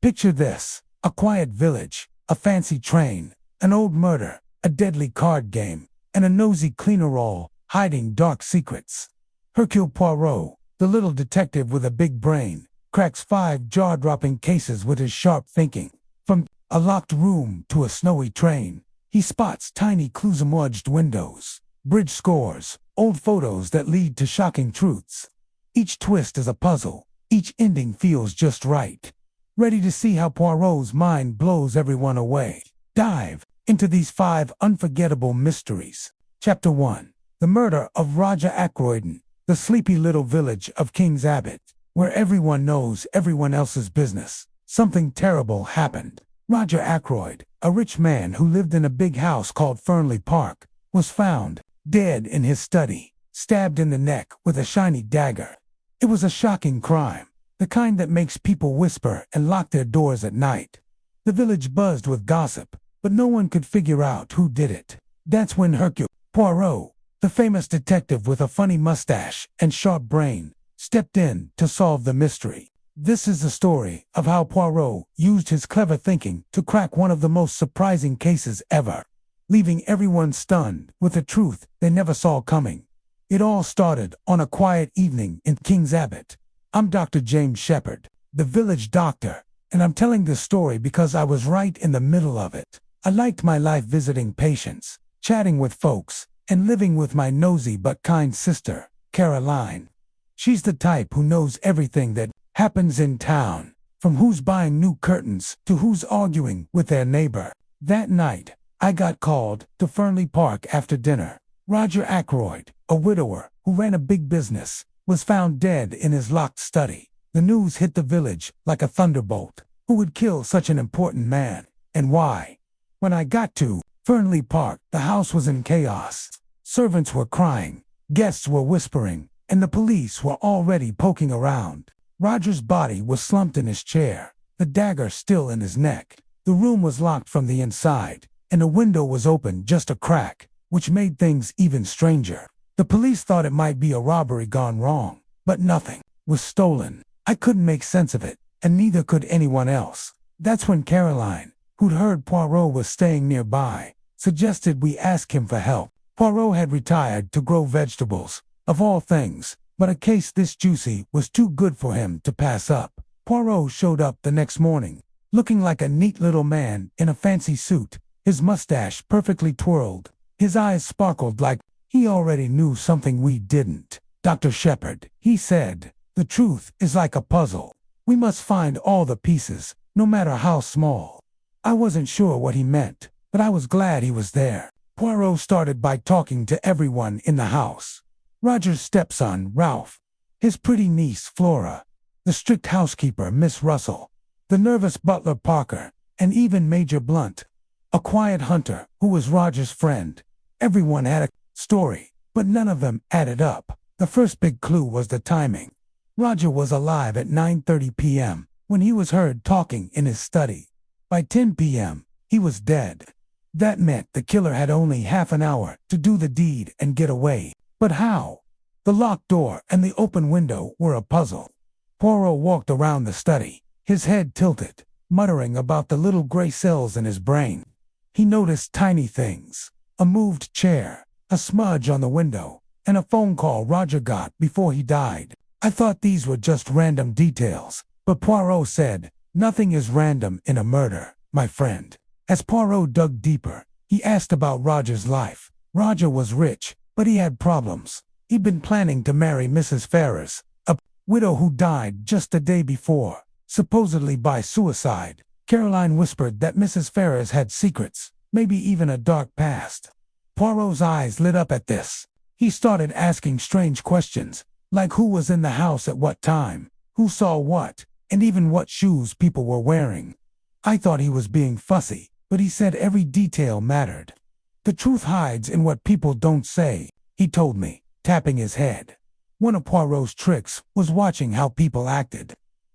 Picture this: a quiet village, a fancy train, an old murder, a deadly card game, and a nosy cleaner all hiding dark secrets. Hercule Poirot, the little detective with a big brain, cracks 5 jaw-dropping cases with his sharp thinking. From a locked room to a snowy train, he spots tiny clues, smudged windows, bridge scores, old photos that lead to shocking truths. Each twist is a puzzle, each ending feels just right. Ready to see how Poirot's mind blows everyone away? Dive into these 5 unforgettable mysteries. Chapter 1. The Murder of Roger Ackroyd, the sleepy little village of King's Abbot, where everyone knows everyone else's business. Something terrible happened. Roger Ackroyd, a rich man who lived in a big house called Fernley Park, was found dead in his study, stabbed in the neck with a shiny dagger. It was a shocking crime, the kind that makes people whisper and lock their doors at night. The village buzzed with gossip, but no one could figure out who did it. That's when Hercule Poirot, the famous detective with a funny mustache and sharp brain, stepped in to solve the mystery. This is the story of how Poirot used his clever thinking to crack one of the most surprising cases ever, leaving everyone stunned with a truth they never saw coming. It all started on a quiet evening in King's Abbot. I'm Dr. James Shepherd, the village doctor, and I'm telling this story because I was right in the middle of it. I liked my life visiting patients, chatting with folks, and living with my nosy but kind sister, Caroline. She's the type who knows everything that happens in town, from who's buying new curtains to who's arguing with their neighbor. That night, I got called to Fernley Park after dinner. Roger Ackroyd, a widower who ran a big business, was found dead in his locked study. The news hit the village like a thunderbolt. Who would kill such an important man, and why? When I got to Fernley Park, the house was in chaos. Servants were crying, guests were whispering, and the police were already poking around. Roger's body was slumped in his chair, the dagger still in his neck. The room was locked from the inside, and a window was open just a crack, which made things even stranger. The police thought it might be a robbery gone wrong, but nothing was stolen. I couldn't make sense of it, and neither could anyone else. That's when Caroline, who'd heard Poirot was staying nearby, suggested we ask him for help. Poirot had retired to grow vegetables, of all things, but a case this juicy was too good for him to pass up. Poirot showed up the next morning, looking like a neat little man in a fancy suit, his mustache perfectly twirled. His eyes sparkled like he already knew something we didn't. "Dr. Shepherd," he said, "the truth is like a puzzle. We must find all the pieces, no matter how small." I wasn't sure what he meant, but I was glad he was there. Poirot started by talking to everyone in the house. Roger's stepson, Ralph, his pretty niece, Flora, the strict housekeeper, Miss Russell, the nervous butler, Parker, and even Major Blunt, a quiet hunter who was Roger's friend. Everyone had a story, but none of them added up. The first big clue was the timing. Roger was alive at 9:30 p.m. when he was heard talking in his study. By 10 p.m., he was dead. That meant the killer had only half an hour to do the deed and get away. But how? The locked door and the open window were a puzzle. Poirot walked around the study, his head tilted, muttering about the little gray cells in his brain. He noticed tiny things: a moved chair, a smudge on the window, and a phone call Roger got before he died. I thought these were just random details, but Poirot said, "Nothing is random in a murder, my friend." As Poirot dug deeper, he asked about Roger's life. Roger was rich, but he had problems. He'd been planning to marry Mrs. Ferrars, a widow who died just the day before, supposedly by suicide. Caroline whispered that Mrs. Ferrars had secrets, maybe even a dark past. Poirot's eyes lit up at this. He started asking strange questions, like who was in the house at what time, who saw what, and even what shoes people were wearing. I thought he was being fussy, but he said every detail mattered. "The truth hides in what people don't say," he told me, tapping his head. One of Poirot's tricks was watching how people acted.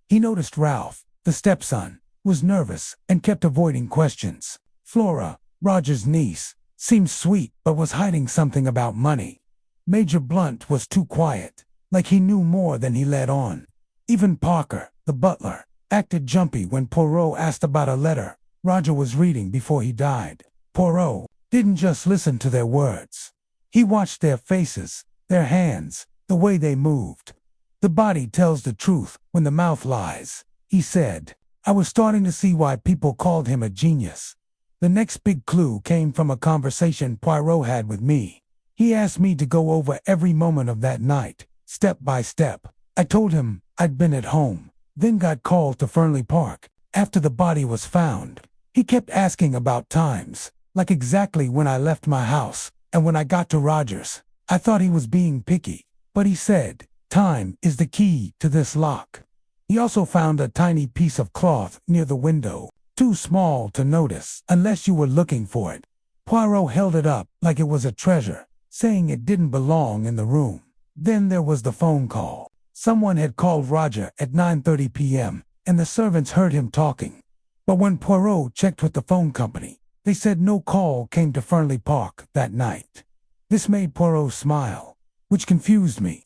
He noticed Ralph, the stepson, was nervous and kept avoiding questions. Flora, Roger's niece, seemed sweet but was hiding something about money. Major Blunt was too quiet, like he knew more than he let on. Even Parker, the butler, acted jumpy when Poirot asked about a letter Roger was reading before he died. Poirot didn't just listen to their words. He watched their faces, their hands, the way they moved. The body tells the truth when the mouth lies, he said. I was starting to see why people called him a genius. The next big clue came from a conversation Poirot had with me. He asked me to go over every moment of that night, step by step. I told him I'd been at home, then got called to Fernley Park after the body was found. He kept asking about times, like exactly when I left my house and when I got to Roger's. I thought he was being picky, but he said, time is the key to this lock. He also found a tiny piece of cloth near the window, too small to notice unless you were looking for it. Poirot held it up like it was a treasure, saying it didn't belong in the room. Then there was the phone call. Someone had called Roger at 9:30 p.m., and the servants heard him talking. But when Poirot checked with the phone company, they said no call came to Fernley Park that night. This made Poirot smile, which confused me.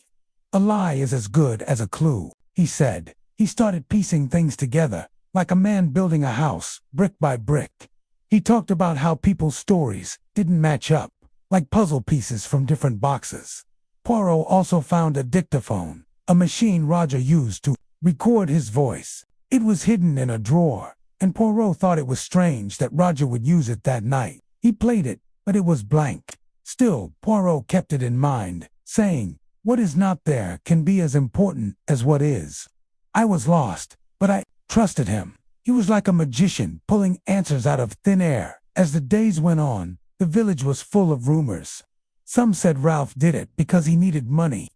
A lie is as good as a clue, he said. He started piecing things together, like a man building a house, brick by brick. He talked about how people's stories didn't match up, like puzzle pieces from different boxes. Poirot also found a dictaphone, a machine Roger used to record his voice. It was hidden in a drawer, and Poirot thought it was strange that Roger would use it that night. He played it, but it was blank. Still, Poirot kept it in mind, saying, what is not there can be as important as what is. I was lost, but I trusted him. He was like a magician pulling answers out of thin air. As the days went on, the village was full of rumors. Some said Ralph did it because he needed money.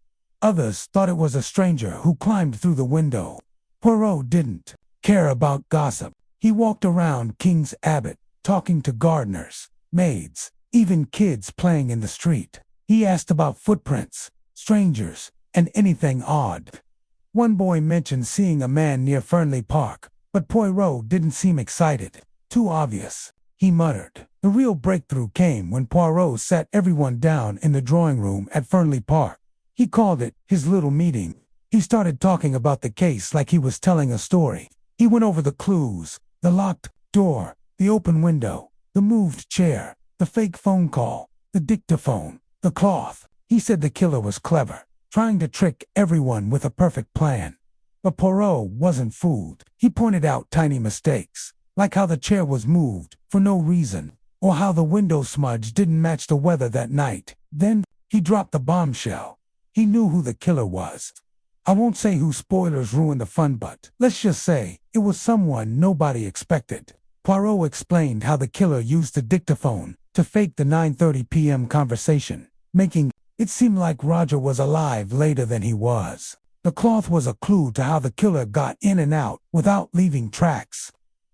Others thought it was a stranger who climbed through the window. Poirot didn't care about gossip. He walked around King's Abbot, talking to gardeners, maids, even kids playing in the street. He asked about footprints, strangers, and anything odd. One boy mentioned seeing a man near Fernley Park, but Poirot didn't seem excited. Too obvious, he muttered. The real breakthrough came when Poirot sat everyone down in the drawing room at Fernley Park. He called it his little meeting. He started talking about the case like he was telling a story. He went over the clues, the locked door, the open window, the moved chair, the fake phone call, the dictaphone, the cloth. He said the killer was clever, trying to trick everyone with a perfect plan. But Poirot wasn't fooled. He pointed out tiny mistakes, like how the chair was moved for no reason, or how the window smudge didn't match the weather that night. Then he dropped the bombshell. He knew who the killer was. I won't say who, spoilers ruin the fun, but let's just say it was someone nobody expected. Poirot explained how the killer used the dictaphone to fake the 9:30 p.m. conversation, making it seemed like Roger was alive later than he was. The cloth was a clue to how the killer got in and out without leaving tracks.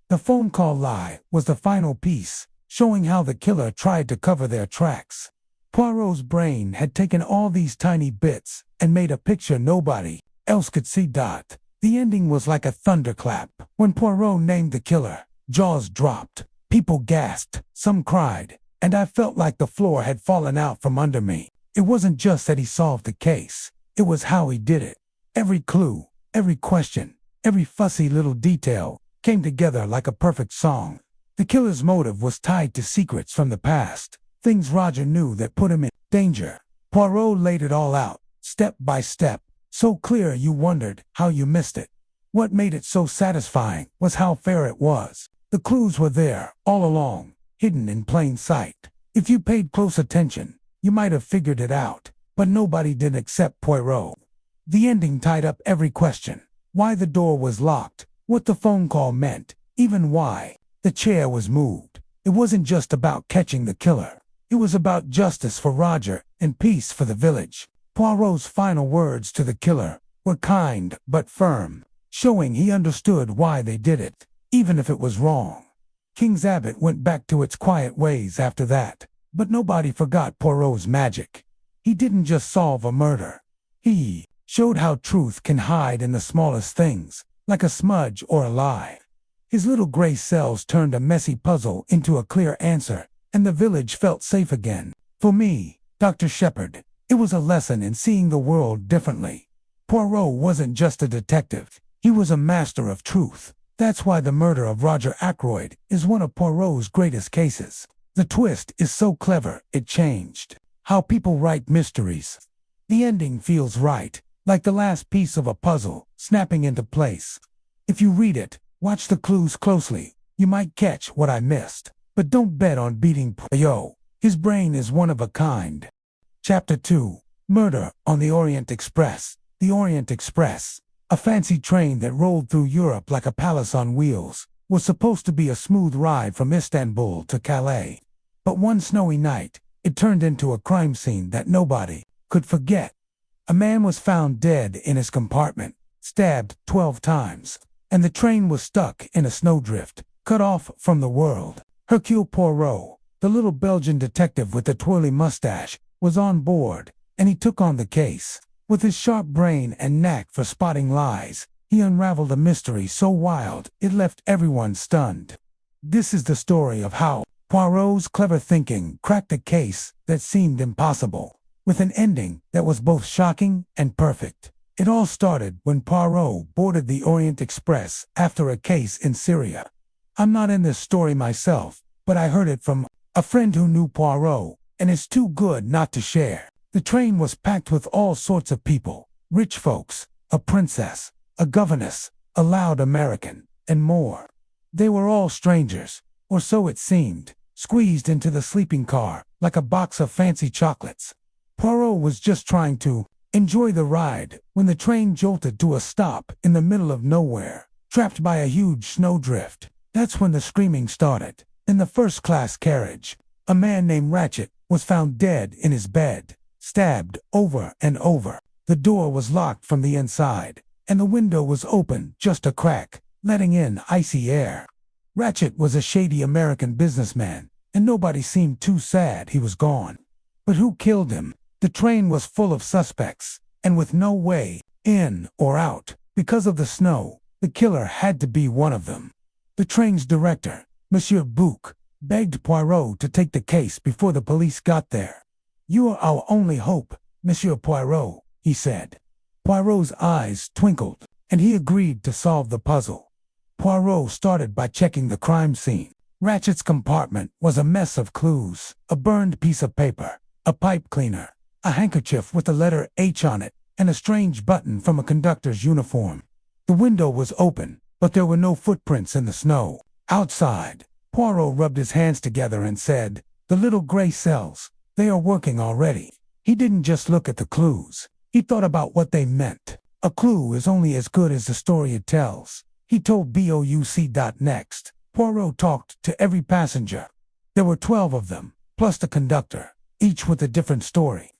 The phone call lie was the final piece, showing how the killer tried to cover their tracks. Poirot's brain had taken all these tiny bits and made a picture nobody else could see. The ending was like a thunderclap. When Poirot named the killer, jaws dropped, people gasped, some cried, and I felt like the floor had fallen out from under me. It wasn't just that he solved the case, it was how he did it. Every clue, every question, every fussy little detail came together like a perfect song. The killer's motive was tied to secrets from the past, things Roger knew that put him in danger. Poirot laid it all out, step by step, so clear you wondered how you missed it. What made it so satisfying was how fair it was. The clues were there, all along, hidden in plain sight. If you paid close attention, you might have figured it out, but nobody did except Poirot. The ending tied up every question. Why the door was locked, what the phone call meant, even why the chair was moved. It wasn't just about catching the killer. It was about justice for Roger and peace for the village. Poirot's final words to the killer were kind but firm, showing he understood why they did it, even if it was wrong. King's Abbot went back to its quiet ways after that, but nobody forgot Poirot's magic. He didn't just solve a murder. He showed how truth can hide in the smallest things, like a smudge or a lie. His little gray cells turned a messy puzzle into a clear answer, and the village felt safe again. For me, Dr. Shepard, it was a lesson in seeing the world differently. Poirot wasn't just a detective. He was a master of truth. That's why the murder of Roger Ackroyd is one of Poirot's greatest cases. The twist is so clever, it changed how people write mysteries. The ending feels right, like the last piece of a puzzle snapping into place. If you read it, watch the clues closely. You might catch what I missed. But don't bet on beating Poirot. His brain is one of a kind. Chapter 2. Murder on the Orient Express. The Orient Express, a fancy train that rolled through Europe like a palace on wheels, was supposed to be a smooth ride from Istanbul to Calais. But one snowy night, it turned into a crime scene that nobody could forget. A man was found dead in his compartment, stabbed 12 times, and the train was stuck in a snowdrift, cut off from the world. Hercule Poirot, the little Belgian detective with the twirly mustache, was on board, and he took on the case. With his sharp brain and knack for spotting lies, he unraveled a mystery so wild it left everyone stunned. This is the story of how Poirot's clever thinking cracked a case that seemed impossible, with an ending that was both shocking and perfect. It all started when Poirot boarded the Orient Express after a case in Syria. I'm not in this story myself, but I heard it from a friend who knew Poirot, and it's too good not to share. The train was packed with all sorts of people, rich folks, a princess, a governess, a loud American, and more. They were all strangers, or so it seemed, squeezed into the sleeping car like a box of fancy chocolates. Poirot was just trying to enjoy the ride when the train jolted to a stop in the middle of nowhere, trapped by a huge snowdrift. That's when the screaming started. In the first-class carriage, a man named Ratchet was found dead in his bed, stabbed over and over. The door was locked from the inside, and the window was open just a crack, letting in icy air. Ratchet was a shady American businessman, and nobody seemed too sad he was gone. But who killed him? The train was full of suspects, and with no way in or out because of the snow, the killer had to be one of them. The train's director, Monsieur Bouc, begged Poirot to take the case before the police got there. "You are our only hope, Monsieur Poirot," he said. Poirot's eyes twinkled, and he agreed to solve the puzzle. Poirot started by checking the crime scene. Ratchet's compartment was a mess of clues: a burned piece of paper, a pipe cleaner, a handkerchief with the letter H on it, and a strange button from a conductor's uniform. The window was open, but there were no footprints in the snow. Outside, Poirot rubbed his hands together and said, "The little gray cells, they are working already." He didn't just look at the clues. He thought about what they meant. A clue is only as good as the story it tells. He told BOUC. Next, Poirot talked to every passenger. There were 12 of them, plus the conductor, each with a different story.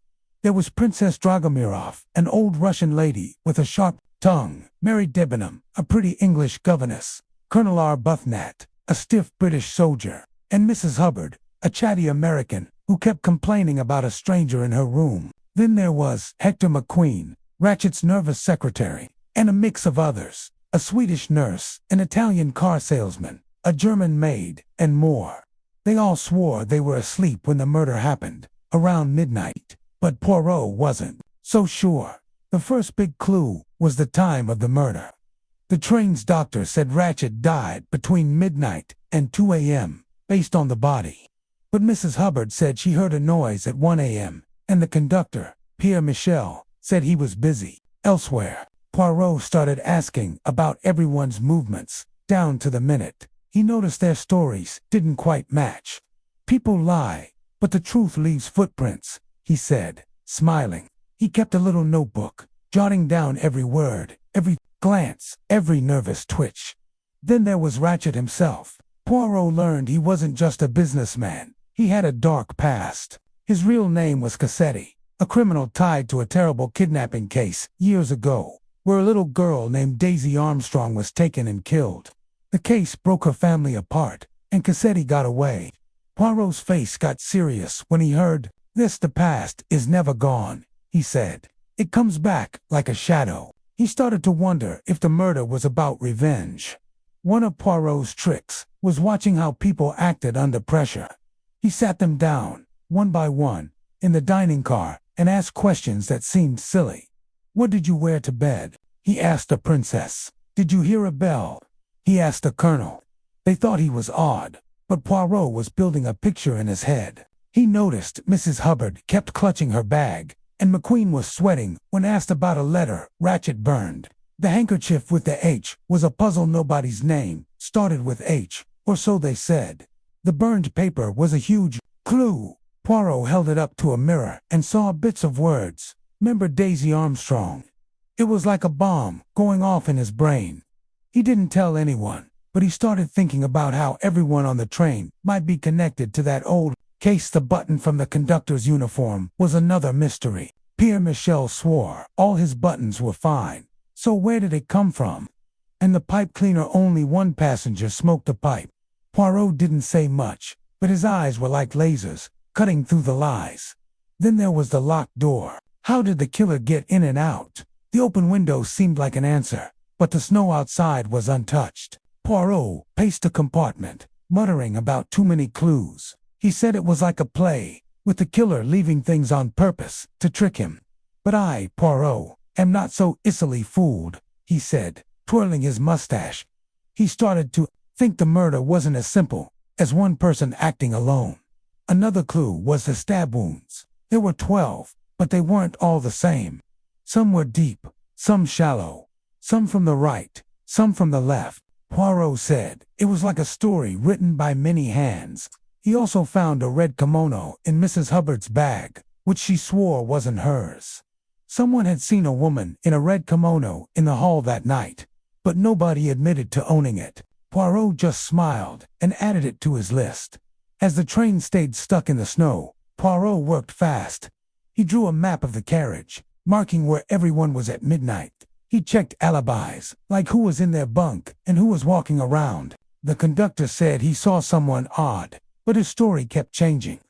There was Princess Dragomirov, an old Russian lady with a sharp tongue, Mary Debenham, a pretty English governess, Colonel Arbuthnot, a stiff British soldier, and Mrs. Hubbard, a chatty American who kept complaining about a stranger in her room. Then there was Hector McQueen, Ratchet's nervous secretary, and a mix of others, a Swedish nurse, an Italian car salesman, a German maid, and more. They all swore they were asleep when the murder happened, around midnight, but Poirot wasn't so sure. The first big clue was the time of the murder. The train's doctor said Ratchet died between midnight and 2 a.m., based on the body. But Mrs. Hubbard said she heard a noise at 1 a.m., and the conductor, Pierre Michel, said he was busy elsewhere. Poirot started asking about everyone's movements, down to the minute. He noticed their stories didn't quite match. "People lie, but the truth leaves footprints," he said, smiling. He kept a little notebook, jotting down every word, every glance, every nervous twitch. Then there was Ratchet himself. Poirot learned he wasn't just a businessman. He had a dark past. His real name was Cassetti, a criminal tied to a terrible kidnapping case years ago, where a little girl named Daisy Armstrong was taken and killed. The case broke her family apart, and Cassetti got away. Poirot's face got serious when he heard, "This the past is never gone," he said. "It comes back like a shadow." He started to wonder if the murder was about revenge. One of Poirot's tricks was watching how people acted under pressure. He sat them down, one by one, in the dining car and asked questions that seemed silly. "What did you wear to bed?" he asked a princess. "Did you hear a bell?" he asked the colonel. They thought he was odd, but Poirot was building a picture in his head. He noticed Mrs. Hubbard kept clutching her bag, and McQueen was sweating when asked about a letter Ratchet burned. The handkerchief with the H was a puzzle. Nobody's name started with H, or so they said. The burned paper was a huge clue. Poirot held it up to a mirror and saw bits of words. "Remember Daisy Armstrong?" It was like a bomb going off in his brain. He didn't tell anyone, but he started thinking about how everyone on the train might be connected to that old case. The button from the conductor's uniform was another mystery. Pierre Michel swore all his buttons were fine. So where did it come from? And the pipe cleaner, only one passenger smoked a pipe. Poirot didn't say much, but his eyes were like lasers, cutting through the lies. Then there was the locked door. How did the killer get in and out? The open window seemed like an answer, but the snow outside was untouched. Poirot paced the compartment, muttering about too many clues. He said it was like a play, with the killer leaving things on purpose to trick him. "But I, Poirot, am not so easily fooled," he said, twirling his mustache. He started to think the murder wasn't as simple as one person acting alone. Another clue was the stab wounds. There were 12, but they weren't all the same. Some were deep, some shallow, some from the right, some from the left. Poirot said it was like a story written by many hands. He also found a red kimono in Mrs. Hubbard's bag, which she swore wasn't hers. Someone had seen a woman in a red kimono in the hall that night, but nobody admitted to owning it. Poirot just smiled and added it to his list. As the train stayed stuck in the snow, Poirot worked fast. He drew a map of the carriage, marking where everyone was at midnight. He checked alibis, like who was in their bunk and who was walking around. The conductor said he saw someone odd, but his story kept changing.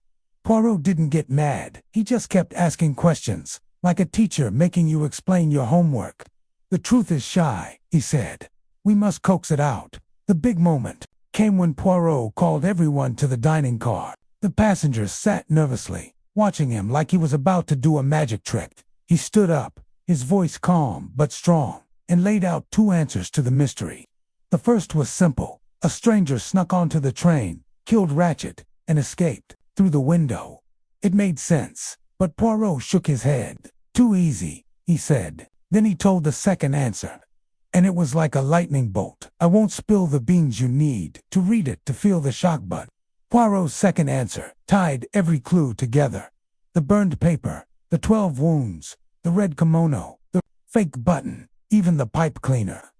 Poirot didn't get mad. He just kept asking questions, like a teacher making you explain your homework. "The truth is shy," he said. "We must coax it out." The big moment came when Poirot called everyone to the dining car. The passengers sat nervously, watching him like he was about to do a magic trick. He stood up, his voice calm but strong, and laid out 2 answers to the mystery. The first was simple. A stranger snuck onto the train, killed Ratchet, and escaped through the window. It made sense, but Poirot shook his head. "Too easy," he said. Then he told the second answer, and it was like a lightning bolt. "I won't spill the beans. You need to read it to feel the shock." But Poirot's second answer tied every clue together. The burned paper, the 12 wounds, the red kimono, the fake button, even the pipe cleaner.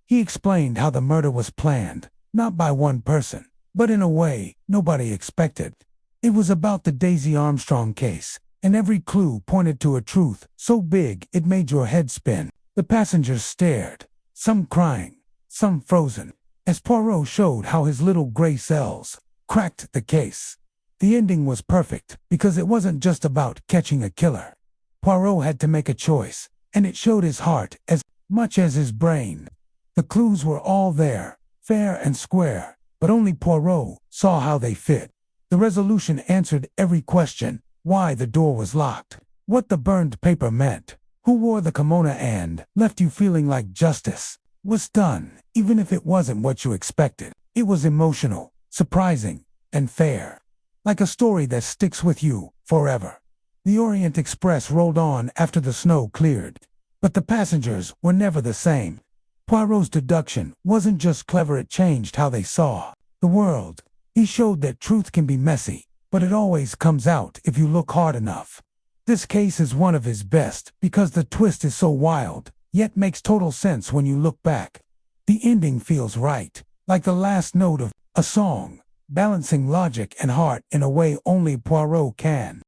He explained how the murder was planned, not by one person, but in a way nobody expected. It was about the Daisy Armstrong case, and every clue pointed to a truth so big it made your head spin. The passengers stared, some crying, some frozen, as Poirot showed how his little gray cells cracked the case. The ending was perfect because it wasn't just about catching a killer. Poirot had to make a choice, and it showed his heart as much as his brain. The clues were all there, fair and square, but only Poirot saw how they fit. The resolution answered every question: why the door was locked, what the burned paper meant, who wore the kimono, and left you feeling like justice was done, even if it wasn't what you expected. It was emotional, surprising, and fair. Like a story that sticks with you forever. The Orient Express rolled on after the snow cleared, but the passengers were never the same. Poirot's deduction wasn't just clever, it changed how they saw the world. He showed that truth can be messy, but it always comes out if you look hard enough. This case is one of his best because the twist is so wild, yet makes total sense when you look back. The ending feels right, like the last note of a song, balancing logic and heart in a way only Poirot can.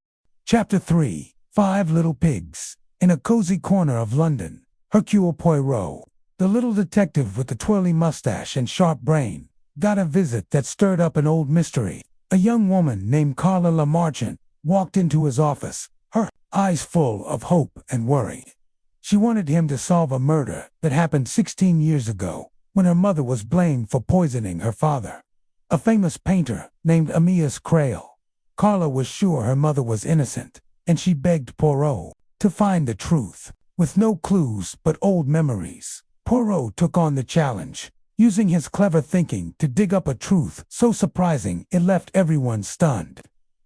Chapter 3: 5 Little Pigs. In a cozy corner of London, Hercule Poirot, the little detective with the twirly mustache and sharp brain, got a visit that stirred up an old mystery. A young woman named Carla Le Marchant walked into his office, her eyes full of hope and worry. She wanted him to solve a murder that happened 16 years ago, when her mother was blamed for poisoning her father, a famous painter named Amias Crail. Carla was sure her mother was innocent, and she begged Poirot to find the truth. With no clues but old memories, Poirot took on the challenge, using his clever thinking to dig up a truth so surprising it left everyone stunned.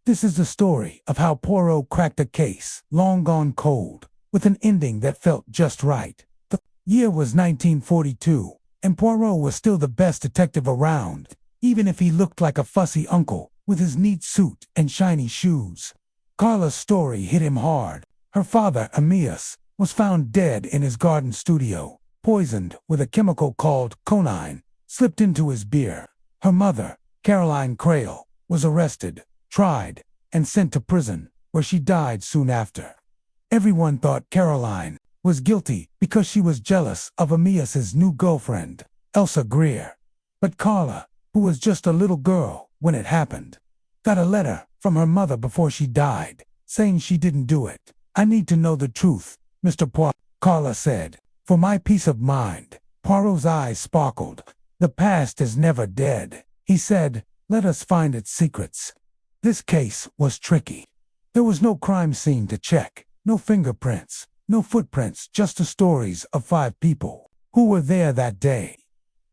This is the story of how Poirot cracked a case long gone cold, with an ending that felt just right. The year was 1942, and Poirot was still the best detective around, even if he looked like a fussy uncle with his neat suit and shiny shoes. Carla's story hit him hard. Her father, Amyas, was found dead in his garden studio, poisoned with a chemical called cunning, slipped into his beer. Her mother, Caroline Crail, was arrested, tried, and sent to prison, where she died soon after. Everyone thought Caroline was guilty because she was jealous of Amyas's new girlfriend, Elsa Greer. But Carla, who was just a little girl when it happened, got a letter from her mother before she died, saying she didn't do it. "I need to know the truth, Mr. Poirot," Carla said. "For my peace of mind." Poirot's eyes sparkled. "The past is never dead," he said. "Let us find its secrets." This case was tricky. There was no crime scene to check, no fingerprints, no footprints, just the stories of 5 people who were there that day.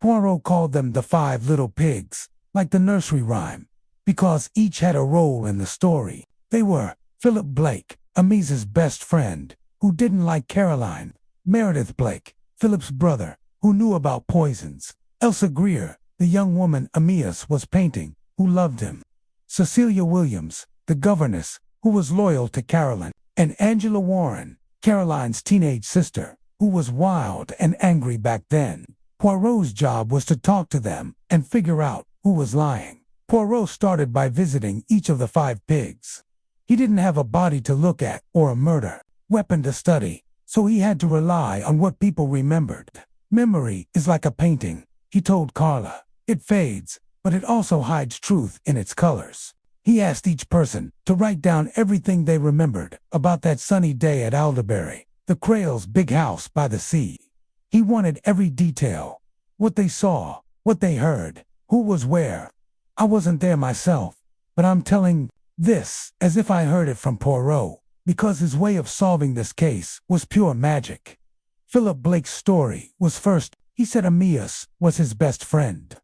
Poirot called them the 5 little pigs, like the nursery rhyme, because each had a role in the story. They were Philip Blake, Amyas's best friend, who didn't like Caroline; Meredith Blake, Philip's brother, who knew about poisons; Elsa Greer, the young woman Amyas was painting, who loved him; Cecilia Williams, the governess, who was loyal to Caroline; and Angela Warren, Caroline's teenage sister, who was wild and angry back then. Poirot's job was to talk to them and figure out who was lying. Poirot started by visiting each of the 5 pigs. He didn't have a body to look at or a murder weapon to study, so he had to rely on what people remembered. "Memory is like a painting," he told Carla. "It fades, but it also hides truth in its colors." He asked each person to write down everything they remembered about that sunny day at Alderbury, the Crails' big house by the sea. He wanted every detail: what they saw, what they heard, who was where. "I wasn't there myself, but I'm telling this as if I heard it from Poirot, because his way of solving this case was pure magic." Philip Blake's story was first. He said Amyas was his best friend,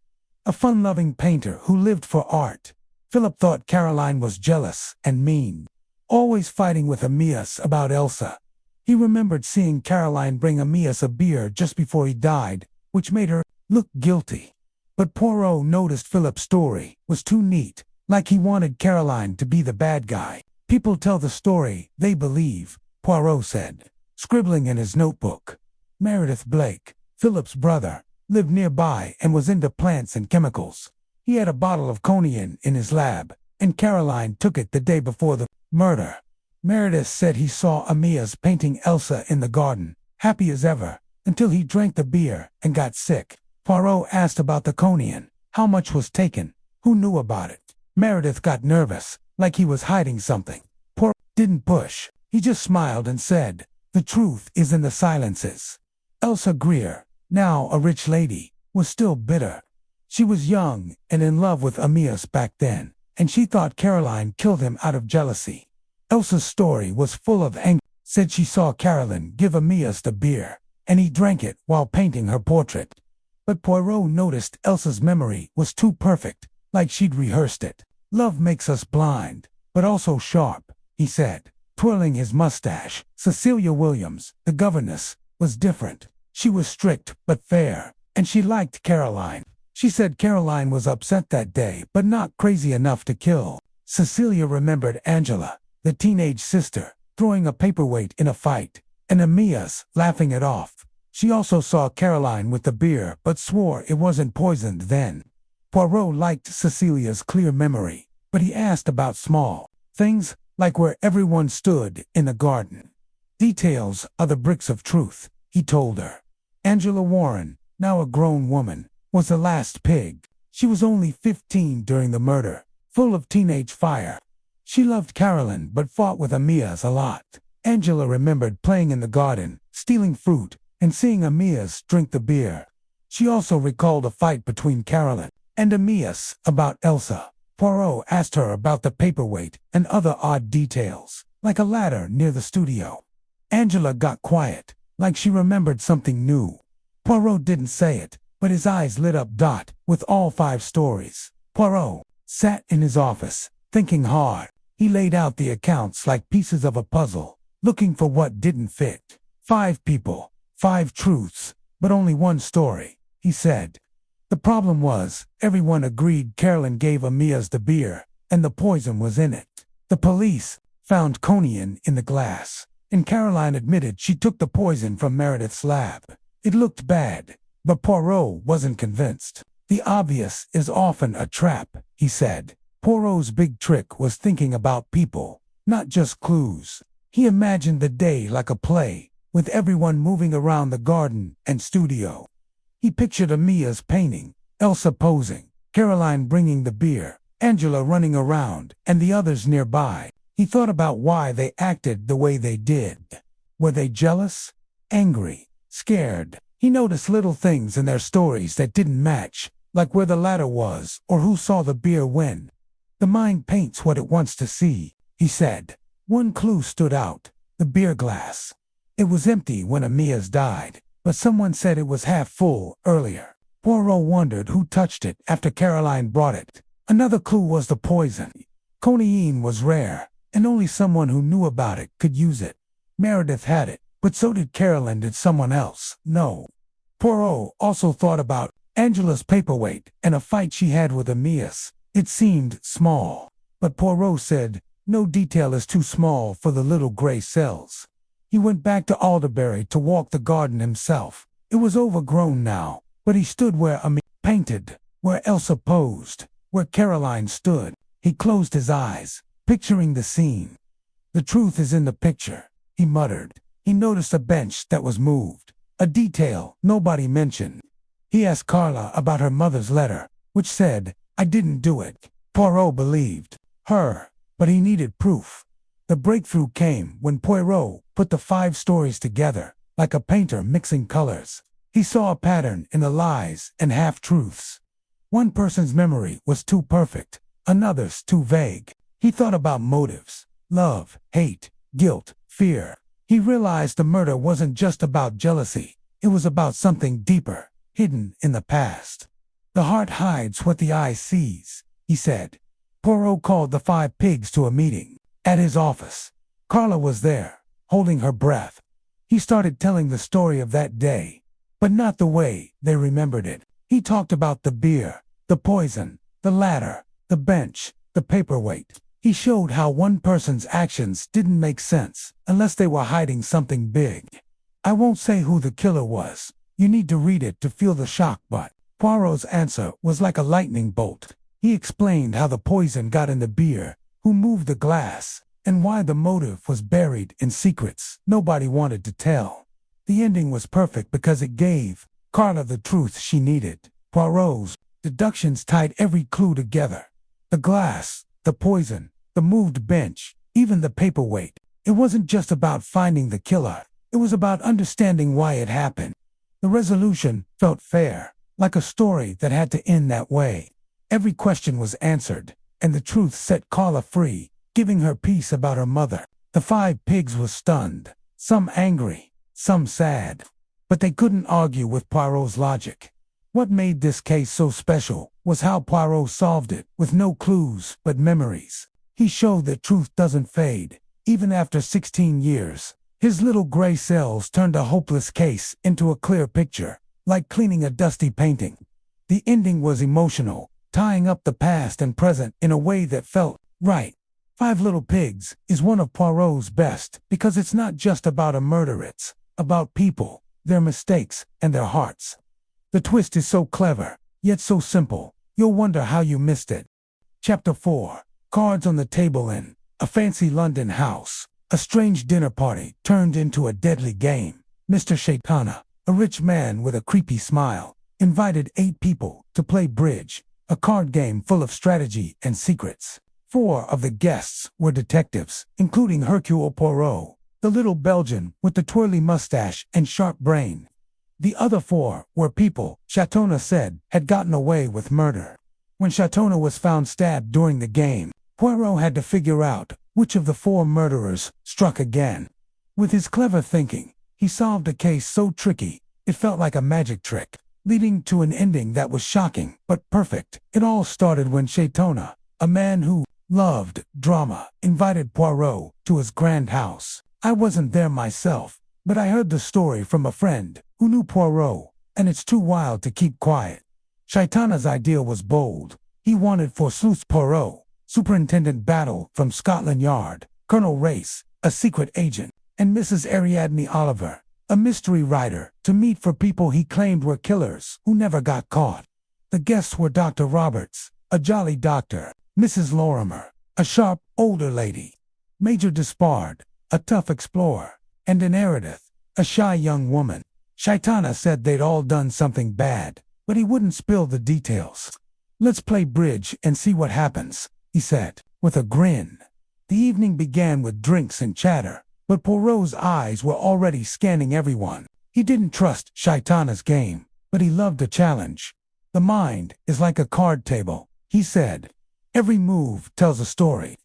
a fun-loving painter who lived for art. Philip thought Caroline was jealous and mean, always fighting with Amyas about Elsa. He remembered seeing Caroline bring Amyas a beer just before he died, which made her look guilty. But Poirot noticed Philip's story was too neat, like he wanted Caroline to be the bad guy. "People tell the story they believe," Poirot said, scribbling in his notebook. Meredith Blake, Philip's brother, lived nearby and was into plants and chemicals. He had a bottle of cunning in his lab, and Caroline took it the day before the murder. Meredith said he saw Amyas painting Elsa in the garden, happy as ever, until he drank the beer and got sick. Poirot asked about the cunning, how much was taken, who knew about it. Meredith got nervous, like he was hiding something. Poirot didn't push. He just smiled and said, "The truth is in the silences." Elsa Greer, now a rich lady, was still bitter. She was young and in love with Amyas back then, and she thought Caroline killed him out of jealousy. Elsa's story was full of anger. Said she saw Caroline give Amyas the beer, and he drank it while painting her portrait. But Poirot noticed Elsa's memory was too perfect, like she'd rehearsed it. "Love makes us blind, but also sharp," he said, twirling his mustache. Cecilia Williams, the governess, was different. She was strict but fair, and she liked Caroline. She said Caroline was upset that day, but not crazy enough to kill. Cecilia remembered Angela, the teenage sister, throwing a paperweight in a fight, and Amyas laughing it off. She also saw Caroline with the beer, but swore it wasn't poisoned then. Poirot liked Cecilia's clear memory, but he asked about small things, like where everyone stood in the garden. "Details are the bricks of truth," he told her. Angela Warren, now a grown woman, was the last pig. She was only 15 during the murder, full of teenage fire. She loved Caroline but fought with Amyas a lot. Angela remembered playing in the garden, stealing fruit, and seeing Amyas drink the beer. She also recalled a fight between Caroline and Amyas about Elsa. Poirot asked her about the paperweight and other odd details, like a ladder near the studio. Angela got quiet, like she remembered something new. Poirot didn't say it, but his eyes lit up with all 5 stories. Poirot sat in his office, thinking hard. He laid out the accounts like pieces of a puzzle, looking for what didn't fit. 5 people, 5 truths, but only one story, he said. The problem was, everyone agreed Carolyn gave Amias the beer, and the poison was in it. The police found cunning in the glass, and Caroline admitted she took the poison from Meredith's lab. It looked bad, but Poirot wasn't convinced. The obvious is often a trap, he said. Poirot's big trick was thinking about people, not just clues. He imagined the day like a play, with everyone moving around the garden and studio. He pictured Amias painting, Elsa posing, Caroline bringing the beer, Angela running around, and the others nearby. He thought about why they acted the way they did. Were they jealous? Angry? Scared? He noticed little things in their stories that didn't match, like where the ladder was or who saw the beer when. The mind paints what it wants to see, he said. One clue stood out, the beer glass. It was empty when Amias died, but someone said it was half full earlier. Poirot wondered who touched it after Caroline brought it. Another clue was the poison. Cunning was rare, and only someone who knew about it could use it. Meredith had it, but so did Caroline. Did someone else know? Poirot also thought about Angela's paperweight and a fight she had with Amias. It seemed small, but Poirot said, no detail is too small for the little gray cells. He went back to Alderbury to walk the garden himself. It was overgrown now, but he stood where Amias painted, where Elsa posed, where Caroline stood. He closed his eyes, picturing the scene. The truth is in the picture, he muttered. He noticed a bench that was moved, a detail nobody mentioned. He asked Carla about her mother's letter, which said, I didn't do it. Poirot believed her, but he needed proof. The breakthrough came when Poirot put the 5 stories together, like a painter mixing colors. He saw a pattern in the lies and half-truths. One person's memory was too perfect, another's too vague. He thought about motives, love, hate, guilt, fear. He realized the murder wasn't just about jealousy. It was about something deeper, hidden in the past. The heart hides what the eye sees, he said. Poirot called the 5 pigs to a meeting at his office. Carla was there, holding her breath. He started telling the story of that day, but not the way they remembered it. He talked about the beer, the poison, the ladder, the bench, the paperweight. He showed how one person's actions didn't make sense unless they were hiding something big. I won't say who the killer was. You need to read it to feel the shock, but Poirot's answer was like a lightning bolt. He explained how the poison got in the beer, who moved the glass, and why the motive was buried in secrets nobody wanted to tell. The ending was perfect because it gave Carla the truth she needed. Poirot's deductions tied every clue together. The glass, the poison, the moved bench, even the paperweight. It wasn't just about finding the killer. It was about understanding why it happened. The resolution felt fair, like a story that had to end that way. Every question was answered, and the truth set Carla free, giving her peace about her mother. The 5 pigs were stunned, some angry, some sad. But they couldn't argue with Poirot's logic. What made this case so special was how Poirot solved it with no clues but memories. He showed that truth doesn't fade, even after 16 years. His little gray cells turned a hopeless case into a clear picture, like cleaning a dusty painting. The ending was emotional, tying up the past and present in a way that felt right. 5 Little Pigs is one of Poirot's best because it's not just about a murder, it's about people, their mistakes, and their hearts. The twist is so clever, yet so simple, you'll wonder how you missed it. Chapter 4. Cards on the table in a fancy London house. A strange dinner party turned into a deadly game. Mr. Shaitana, a rich man with a creepy smile, invited 8 people to play bridge, a card game full of strategy and secrets. 4 of the guests were detectives, including Hercule Poirot, the little Belgian with the twirly mustache and sharp brain. The other 4 were people Shaitana said had gotten away with murder. When Shaitana was found stabbed during the game, Poirot had to figure out which of the 4 murderers struck again. With his clever thinking, he solved a case so tricky It felt like a magic trick, leading to an ending that was shocking but perfect. It all started when Shaitona, a man who loved drama, invited Poirot to his grand house. I wasn't there myself, but I heard the story from a friend who knew Poirot, and it's too wild to keep quiet. Shaitona's idea was bold. He wanted for sleuth Poirot, Superintendent Battle from Scotland Yard, Colonel Race, a secret agent, and Mrs. Ariadne Oliver, a mystery writer, to meet for people he claimed were killers who never got caught. The guests were Dr. Roberts, a jolly doctor, Mrs. Lorimer, a sharp, older lady, Major Despard, a tough explorer, and an Meredith, a shy young woman. Shaitana said they'd all done something bad, but he wouldn't spill the details. "Let's play bridge and see what happens," he said, with a grin. The evening began with drinks and chatter, but Poirot's eyes were already scanning everyone. He didn't trust Shaitana's game, but he loved a challenge. "The mind is like a card table," he said. "Every move tells a story."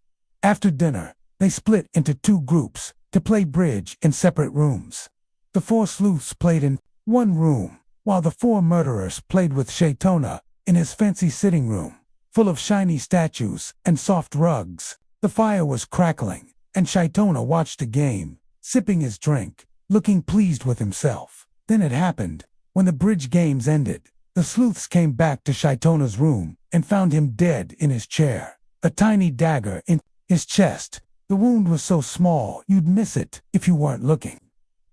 After dinner, they split into two groups to play bridge in separate rooms. The 4 sleuths played in one room, while the 4 murderers played with Shaitona in his fancy sitting room, full of shiny statues and soft rugs. The fire was crackling, and Shaitona watched the game, sipping his drink, looking pleased with himself. Then it happened. When the bridge games ended, the sleuths came back to Shaitona's room and found him dead in his chair, a tiny dagger in his chest. The wound was so small you'd miss it if you weren't looking.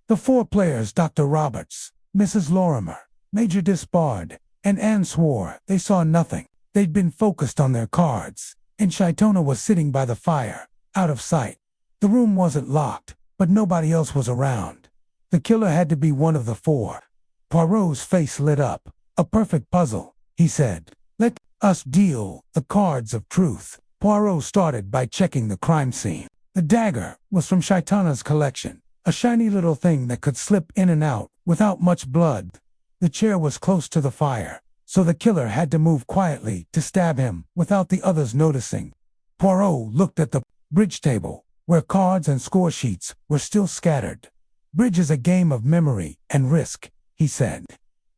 The 4 players, Dr. Roberts, Mrs. Lorimer, Major Despard, and Anne, swore they saw nothing. They'd been focused on their cards, and Shaitona was sitting by the fire, out of sight. The room wasn't locked, but nobody else was around. The killer had to be one of the 4. Poirot's face lit up. "A perfect puzzle," he said. "Let us deal the cards of truth." Poirot started by checking the crime scene. The dagger was from Shaitona's collection, a shiny little thing that could slip in and out without much blood. The chair was close to the fire, so the killer had to move quietly to stab him without the others noticing. Poirot looked at the bridge table, where cards and score sheets were still scattered. "Bridge is a game of memory and risk," he said.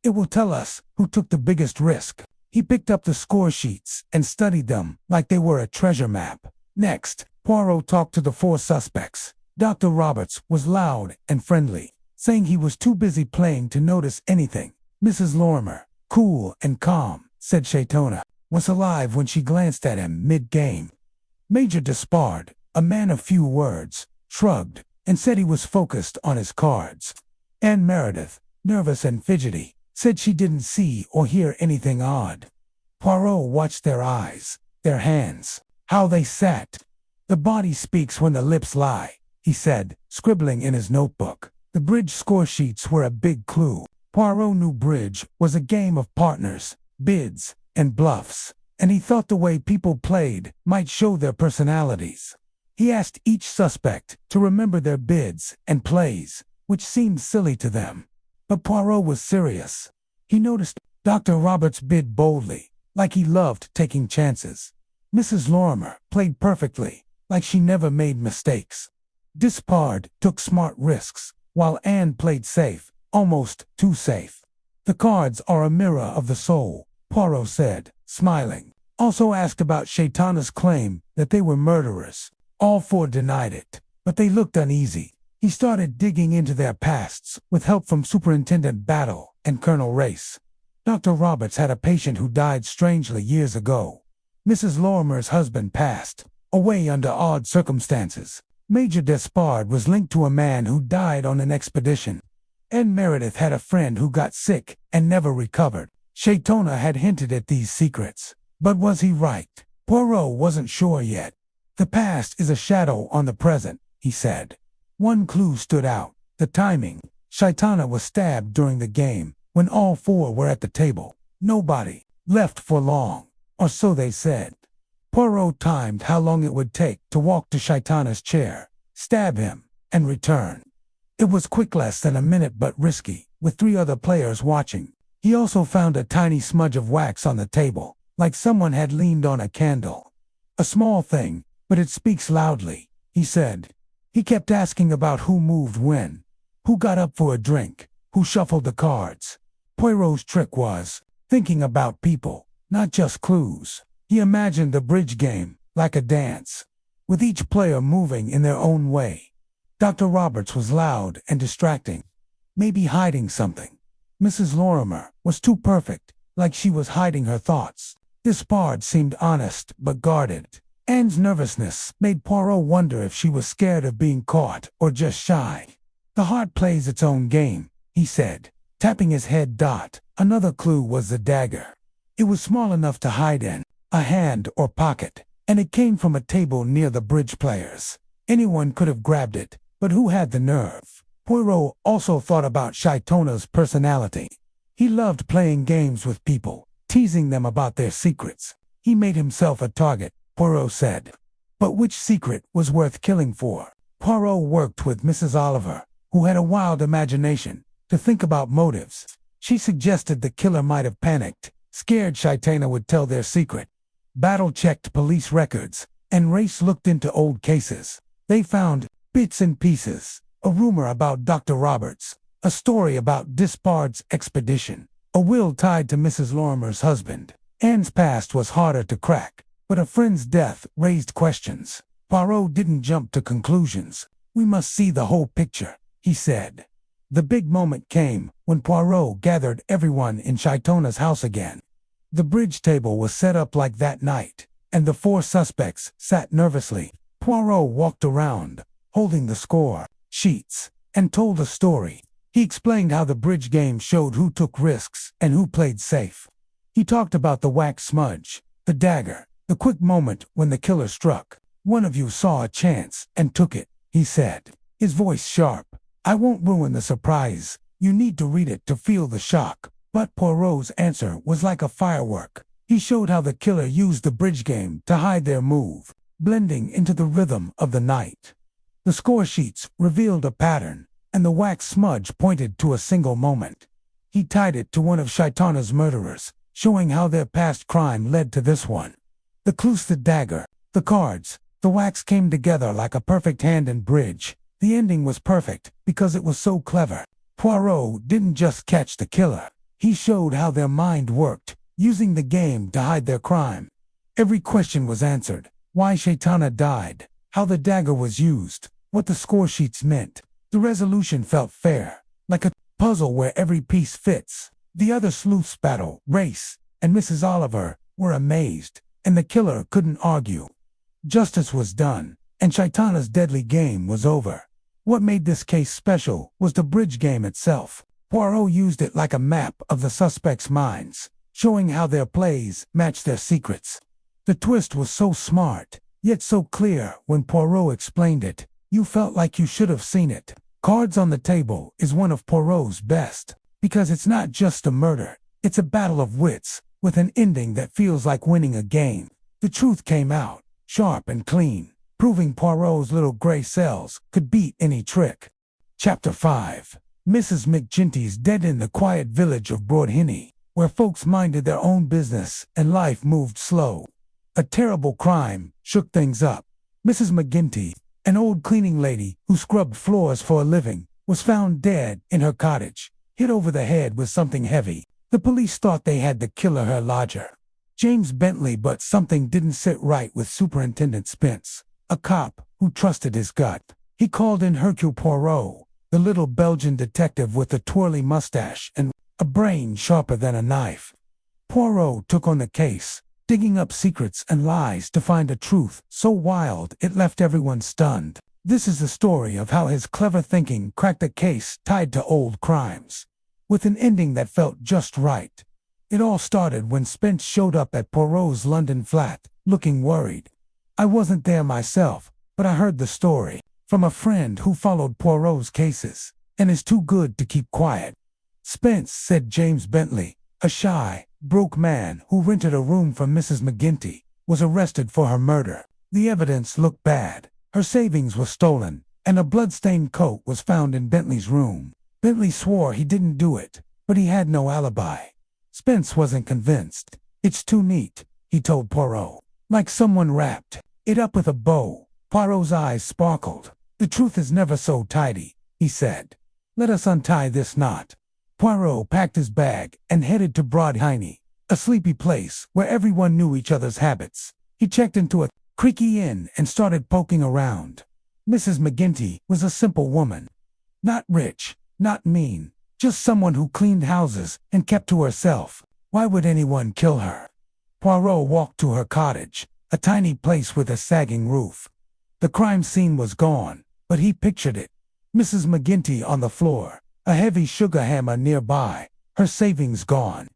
"It will tell us who took the biggest risk." He picked up the score sheets and studied them like they were a treasure map. Next, Poirot talked to the 4 suspects. Dr. Roberts was loud and friendly, saying he was too busy playing to notice anything. Mrs. Lorimer, cool and calm, said Shaitona was alive when she glanced at him mid-game. Major Despard, a man of few words, shrugged and said he was focused on his cards. Anne Meredith, nervous and fidgety, said she didn't see or hear anything odd. Poirot watched their eyes, their hands, how they sat. "The body speaks when the lips lie," he said, scribbling in his notebook. The bridge score sheets were a big clue. Poirot knew bridge was a game of partners, bids, and bluffs, and he thought the way people played might show their personalities. He asked each suspect to remember their bids and plays, which seemed silly to them. But Poirot was serious. He noticed Dr. Roberts bid boldly, like he loved taking chances. Mrs. Lorimer played perfectly, like she never made mistakes. Despard took smart risks, while Anne played safe, almost too safe. "The cards are a mirror of the soul," Poirot said, smiling. Also asked about Shaitona's claim that they were murderers. All 4 denied it, but they looked uneasy. He started digging into their pasts with help from Superintendent Battle and Colonel Race. Dr. Roberts had a patient who died strangely years ago. Mrs. Lorimer's husband passed away under odd circumstances. Major Despard was linked to a man who died on an expedition. Anne Meredith had a friend who got sick and never recovered. Shaitona had hinted at these secrets. But was he right? Poirot wasn't sure yet. "The past is a shadow on the present," he said. One clue stood out: the timing. Shaitona was stabbed during the game, when all 4 were at the table. Nobody left for long, or so they said. Poirot timed how long it would take to walk to Shaitona's chair, stab him, and return. It was quick, less than a minute, but risky, with 3 other players watching. He also found a tiny smudge of wax on the table, like someone had leaned on a candle. "A small thing, but it speaks loudly," he said. He kept asking about who moved when, who got up for a drink, who shuffled the cards. Poirot's trick was thinking about people, not just clues. He imagined the bridge game like a dance, with each player moving in their own way. Dr. Roberts was loud and distracting, maybe hiding something. Mrs. Lorimer was too perfect, like she was hiding her thoughts. This bard seemed honest but guarded. Anne's nervousness made Poirot wonder if she was scared of being caught or just shy. "The heart plays its own game," he said, tapping his head. Another clue was the dagger. It was small enough to hide in a hand or pocket, and it came from a table near the bridge players. Anyone could have grabbed it, but who had the nerve? Poirot also thought about Shaitona's personality. He loved playing games with people, teasing them about their secrets. He made himself a target, Poirot said. But which secret was worth killing for? Poirot worked with Mrs. Oliver, who had a wild imagination, to think about motives. She suggested the killer might have panicked, scared Shaitana would tell their secret. Battle checked police records, and Race looked into old cases. They found bits and pieces, a rumor about Dr. Roberts, a story about Dispard's expedition, a will tied to Mrs. Lorimer's husband. Anne's past was harder to crack, but a friend's death raised questions. Poirot didn't jump to conclusions. "We must see the whole picture," he said. The big moment came when Poirot gathered everyone in Shaitona's house again. The bridge table was set up like that night, and the four suspects sat nervously. Poirot walked around, holding the score sheets, and told a story. He explained how the bridge game showed who took risks and who played safe. He talked about the wax smudge, the dagger, the quick moment when the killer struck. "One of you saw a chance and took it," he said, his voice sharp. "I won't ruin the surprise. You need to read it to feel the shock." But Poirot's answer was like a firework. He showed how the killer used the bridge game to hide their move, blending into the rhythm of the night. The score sheets revealed a pattern, and the wax smudge pointed to a single moment. He tied it to one of Shaitana's murderers, showing how their past crime led to this one. The clues, the dagger, the cards, the wax came together like a perfect hand in bridge. The ending was perfect because it was so clever. Poirot didn't just catch the killer. He showed how their mind worked, using the game to hide their crime. Every question was answered: why Shaitana died, how the dagger was used, what the score sheets meant. The resolution felt fair, like a puzzle where every piece fits. The other sleuths, Battle, Race, and Mrs. Oliver, were amazed, and the killer couldn't argue. Justice was done, and Shaitana's deadly game was over. What made this case special was the bridge game itself. Poirot used it like a map of the suspects' minds, showing how their plays matched their secrets. The twist was so smart, yet so clear when Poirot explained it. You felt like you should have seen it. Cards on the Table is one of Poirot's best, because it's not just a murder, it's a battle of wits, with an ending that feels like winning a game. The truth came out, sharp and clean, proving Poirot's little gray cells could beat any trick. Chapter 5. Mrs. McGinty's dead in the quiet village of Whodunit, where folks minded their own business and life moved slow. A terrible crime shook things up. Mrs. McGinty, an old cleaning lady who scrubbed floors for a living, was found dead in her cottage, hit over the head with something heavy. The police thought they had the killer, her lodger, James Bentley, but something didn't sit right with Superintendent Spence, a cop who trusted his gut. He called in Hercule Poirot, the little Belgian detective with a twirly mustache and a brain sharper than a knife. Poirot took on the case, digging up secrets and lies to find a truth so wild it left everyone stunned. This is the story of how his clever thinking cracked a case tied to old crimes, with an ending that felt just right. It all started when Spence showed up at Poirot's London flat, looking worried. "I wasn't there myself, but I heard the story from a friend who followed Poirot's cases, and is too good to keep quiet." Spence said James Bentley, a shy, broke man who rented a room from Mrs. McGinty, was arrested for her murder. The evidence looked bad. Her savings were stolen, and a blood-stained coat was found in Bentley's room. Bentley swore he didn't do it, but he had no alibi. Spence wasn't convinced. "It's too neat," he told Poirot, "like someone wrapped it up with a bow." Poirot's eyes sparkled. "The truth is never so tidy," he said. "Let us untie this knot." Poirot packed his bag and headed to Whodunit, a sleepy place where everyone knew each other's habits. He checked into a creaky inn and started poking around. Mrs. McGinty was a simple woman. Not rich, not mean, just someone who cleaned houses and kept to herself. Why would anyone kill her? Poirot walked to her cottage, a tiny place with a sagging roof. The crime scene was gone, but he pictured it. Mrs. McGinty on the floor, a heavy sugar hammer nearby, her savings gone.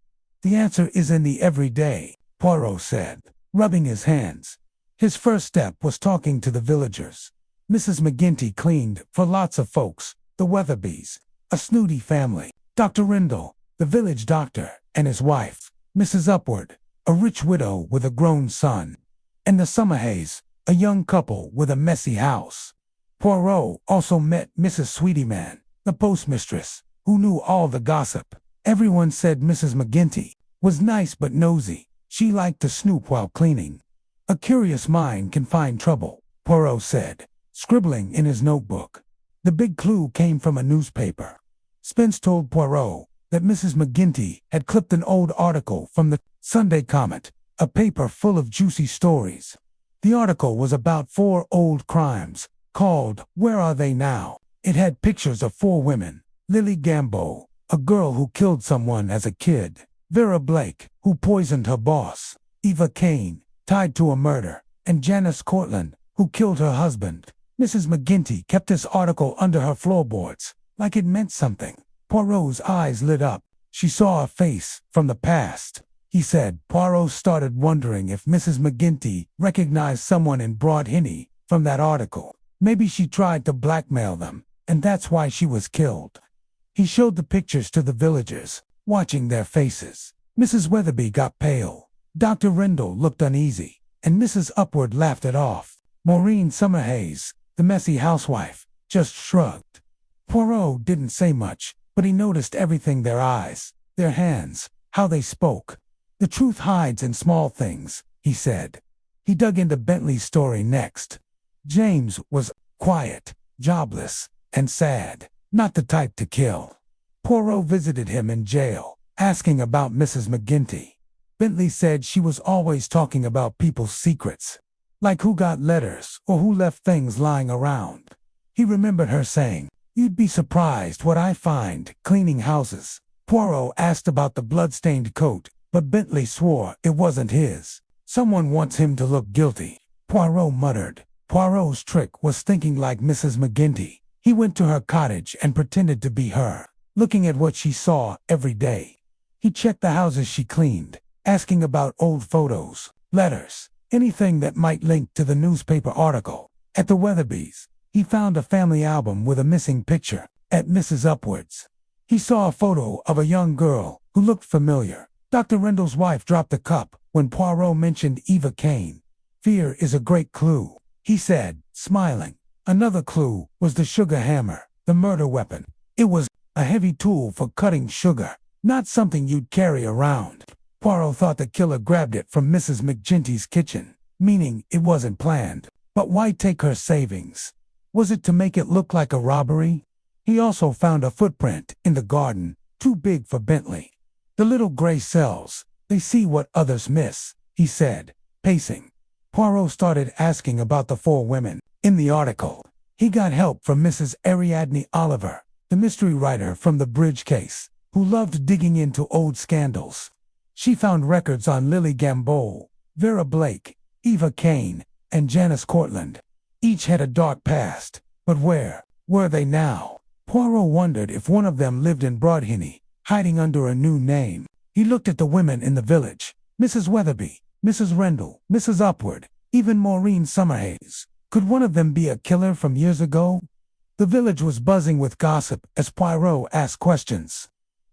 The answer is in the everyday, Poirot said, rubbing his hands. His first step was talking to the villagers. Mrs. McGinty cleaned for lots of folks, the Weatherbys, a snooty family, Dr. Rindle, the village doctor, and his wife, Mrs. Upward, a rich widow with a grown son, and the Summerhays, a young couple with a messy house. Poirot also met Mrs. Sweetyman, the postmistress, who knew all the gossip. Everyone said Mrs. McGinty was nice but nosy. She liked to snoop while cleaning. A curious mind can find trouble, Poirot said, scribbling in his notebook. The big clue came from a newspaper. Spence told Poirot that Mrs. McGinty had clipped an old article from the Sunday Comet, a paper full of juicy stories. The article was about 4 old crimes, called Where Are They Now? It had pictures of 4 women: Lily Gamboa, a girl who killed someone as a kid; Vera Blake, who poisoned her boss; Eva Kane, tied to a murder; and Janice Cortland, who killed her husband. Mrs. McGinty kept this article under her floorboards, like it meant something. Poirot's eyes lit up. She saw a face from the past, he said. Poirot started wondering if Mrs. McGinty recognized someone in Whodunit from that article. Maybe she tried to blackmail them, and that's why she was killed. He showed the pictures to the villagers, watching their faces. Mrs. Weatherby got pale. Dr. Rindle looked uneasy, and Mrs. Upward laughed it off. Maureen Summerhays, the messy housewife, just shrugged. Poirot didn't say much, but he noticed everything: their eyes, their hands, how they spoke. The truth hides in small things, he said. He dug into Bentley's story next. James was quiet, jobless, and sad, not the type to kill. Poirot visited him in jail, asking about Mrs. McGinty. Bentley said she was always talking about people's secrets, like who got letters or who left things lying around. He remembered her saying, "You'd be surprised what I find cleaning houses." Poirot asked about the blood-stained coat, but Bentley swore it wasn't his. Someone wants him to look guilty, Poirot muttered. Poirot's trick was thinking like Mrs. McGinty. He went to her cottage and pretended to be her, looking at what she saw every day. He checked the houses she cleaned, asking about old photos, letters, anything that might link to the newspaper article. At the Weatherbys, he found a family album with a missing picture. At Mrs. Upward's, he saw a photo of a young girl who looked familiar. Dr. Rindle's wife dropped the cup when Poirot mentioned Eva Kane. Fear is a great clue, he said, smiling. Another clue was the sugar hammer, the murder weapon. It was a heavy tool for cutting sugar, not something you'd carry around. Poirot thought the killer grabbed it from Mrs. McGinty's kitchen, meaning it wasn't planned. But why take her savings? Was it to make it look like a robbery? He also found a footprint in the garden, too big for Bentley. The little gray cells, they see what others miss, he said, pacing. Poirot started asking about the 4 women in the article. He got help from Mrs. Ariadne Oliver, the mystery writer from the Bridge case, who loved digging into old scandals. She found records on Lily Gamboa, Vera Blake, Eva Kane, and Janice Cortland. Each had a dark past, but where were they now? Poirot wondered if one of them lived in Whodunit, hiding under a new name. He looked at the women in the village: Mrs. Weatherby, Mrs. Rindle, Mrs. Upward, even Maureen Summerhays. Could one of them be a killer from years ago? The village was buzzing with gossip as Poirot asked questions.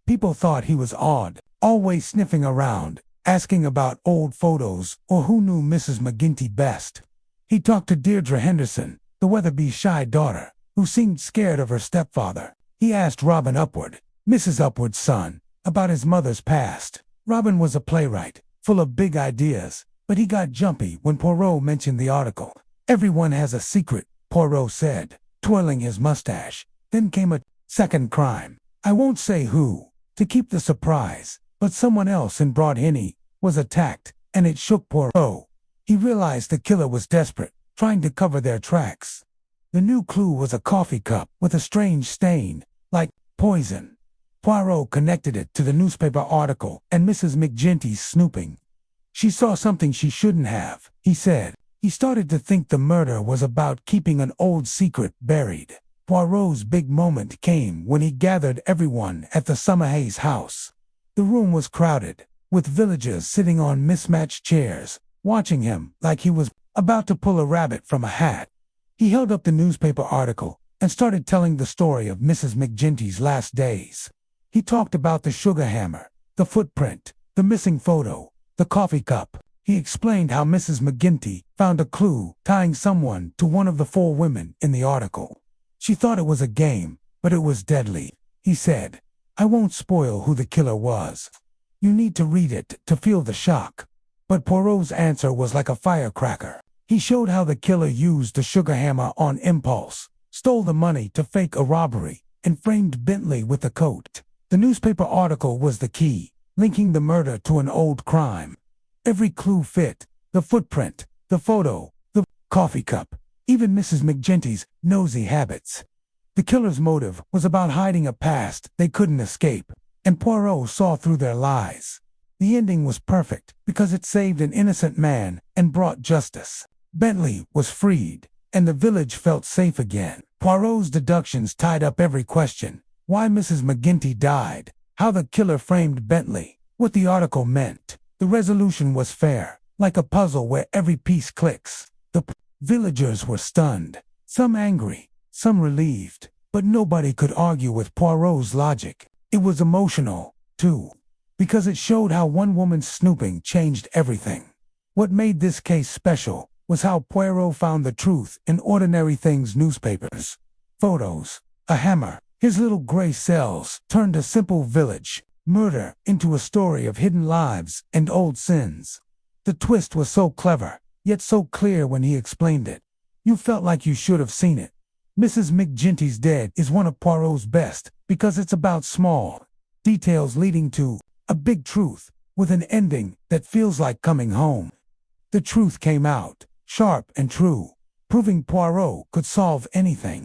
People thought he was odd, always sniffing around, asking about old photos or who knew Mrs. McGinty best. He talked to Deirdre Henderson, the Weatherby's shy daughter, who seemed scared of her stepfather. He asked Robin Upward, Mrs. Upward's son, about his mother's past. Robin was a playwright, full of big ideas, but he got jumpy when Poirot mentioned the article. "Everyone has a secret," Poirot said, twirling his mustache. Then came a second crime. "I won't say who," to keep the surprise, but someone else in Whodunit was attacked, and it shook Poirot. He realized the killer was desperate, trying to cover their tracks. The new clue was a coffee cup with a strange stain, like poison. Poirot connected it to the newspaper article and Mrs. McGinty's snooping. She saw something she shouldn't have, he said. He started to think the murder was about keeping an old secret buried. Poirot's big moment came when he gathered everyone at the Summerhays house. The room was crowded, with villagers sitting on mismatched chairs, watching him like he was about to pull a rabbit from a hat. He held up the newspaper article and started telling the story of Mrs. McGinty's last days. He talked about the sugar hammer, the footprint, the missing photo, the coffee cup. He explained how Mrs. McGinty found a clue tying someone to one of the 4 women in the article. She thought it was a game, but it was deadly. He said, "I won't spoil who the killer was. You need to read it to feel the shock." But Poirot's answer was like a firecracker. He showed how the killer used the sugar hammer on impulse, stole the money to fake a robbery, and framed Bentley with the coat. The newspaper article was the key, linking the murder to an old crime. Every clue fit: the footprint, the photo, the coffee cup, even Mrs. McGinty's nosy habits. The killer's motive was about hiding a past they couldn't escape, and Poirot saw through their lies. The ending was perfect because it saved an innocent man and brought justice. Bentley was freed, and the village felt safe again. Poirot's deductions tied up every question: why Mrs. McGinty died, how the killer framed Bentley, what the article meant. The resolution was fair, like a puzzle where every piece clicks. The villagers were stunned, some angry, some relieved, but nobody could argue with Poirot's logic. It was emotional, too, because it showed how one woman's snooping changed everything. What made this case special was how Poirot found the truth in ordinary things: newspapers, photos, a hammer. His little gray cells turned a simple village murder into a story of hidden lives and old sins. The twist was so clever, yet so clear when he explained it. You felt like you should have seen it. Mrs. McGinty's Dead is one of Poirot's best because it's about small details leading to a big truth with an ending that feels like coming home. The truth came out, sharp and true, proving Poirot could solve anything.